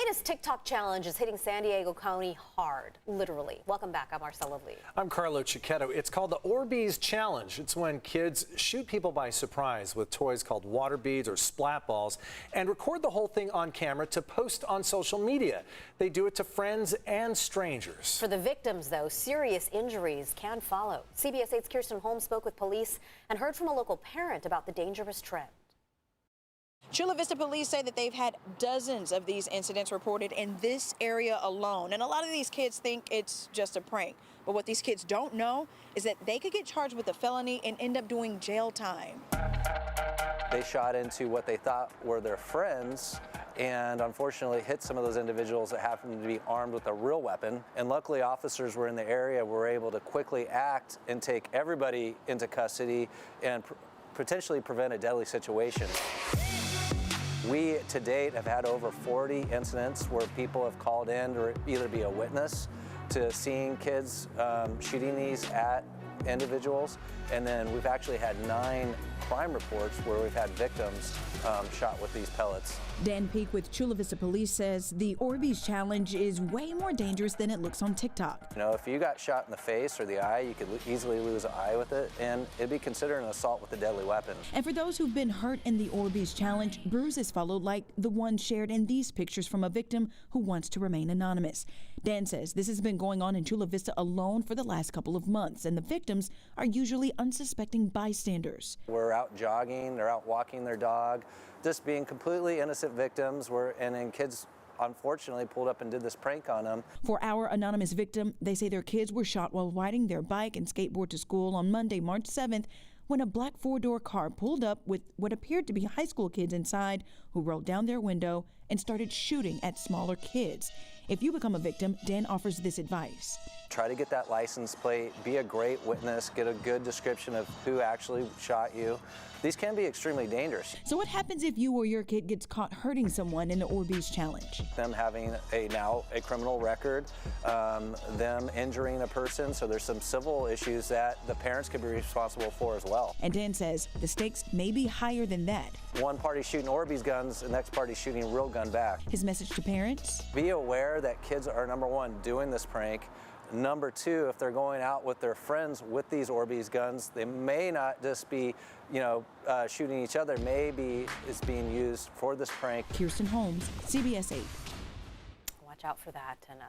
latest TikTok challenge is hitting San Diego County hard, literally. Welcome back. I'm Marcella Lee. I'm Carlo Cicchetto. It's called the Orbeez challenge. It's when kids shoot people by surprise with toys called water beads or splat balls and record the whole thing on camera to post on social media. They do it to friends and strangers. For the victims, though, serious injuries can follow. CBS 8's Kirsten Holmes spoke with police and heard from a local parent about the dangerous trend. Chula Vista police say that they've had dozens of these incidents reported in this area alone. And a lot of these kids think it's just a prank. But what these kids don't know is that they could get charged with a felony and end up doing jail time. They shot into what they thought were their friends and unfortunately hit some of those individuals that happened to be armed with a real weapon. And luckily officers were in the area, were able to quickly act and take everybody into custody and potentially prevent a deadly situation. We, to date, have had over 40 incidents where people have called in to either be a witness to seeing kids shooting these at individuals, and then we've actually had 9 crime reports where we've had victims shot with these pellets. Dan Peak with Chula Vista Police says the Orbeez challenge is way more dangerous than it looks on TikTok. You know, if you got shot in the face or the eye, you could easily lose an eye with it, and it'd be considered an assault with a deadly weapon. And for those who've been hurt in the Orbeez challenge, bruises followed like the one shared in these pictures from a victim who wants to remain anonymous. Dan says this has been going on in Chula Vista alone for the last couple of months, and the victims are usually unsuspecting bystanders. We're out jogging, they're out walking their dog, just being completely innocent victims, and then kids unfortunately pulled up and did this prank on them. For our anonymous victim, they say their kids were shot while riding their bike and skateboard to school on Monday, March 7th, when a black 4-door car pulled up with what appeared to be high school kids inside who rolled down their window and started shooting at smaller kids. If you become a victim, Dan offers this advice. Try to get that license plate, be a great witness, get a good description of who actually shot you. These can be extremely dangerous. So what happens if you or your kid gets caught hurting someone in the Orbeez challenge? Them having now a criminal record, them injuring a person, so there's some civil issues that the parents could be responsible for as well. And Dan says the stakes may be higher than that. One party shooting Orbeez guns, the next party shooting a real gun back. His message to parents? Be aware that kids are, number one, doing this prank. Number two, if they're going out with their friends with these Orbeez guns, they may not just be, shooting each other. Maybe it's being used for this prank. Kirsten Holmes, CBS 8. Watch out for that. And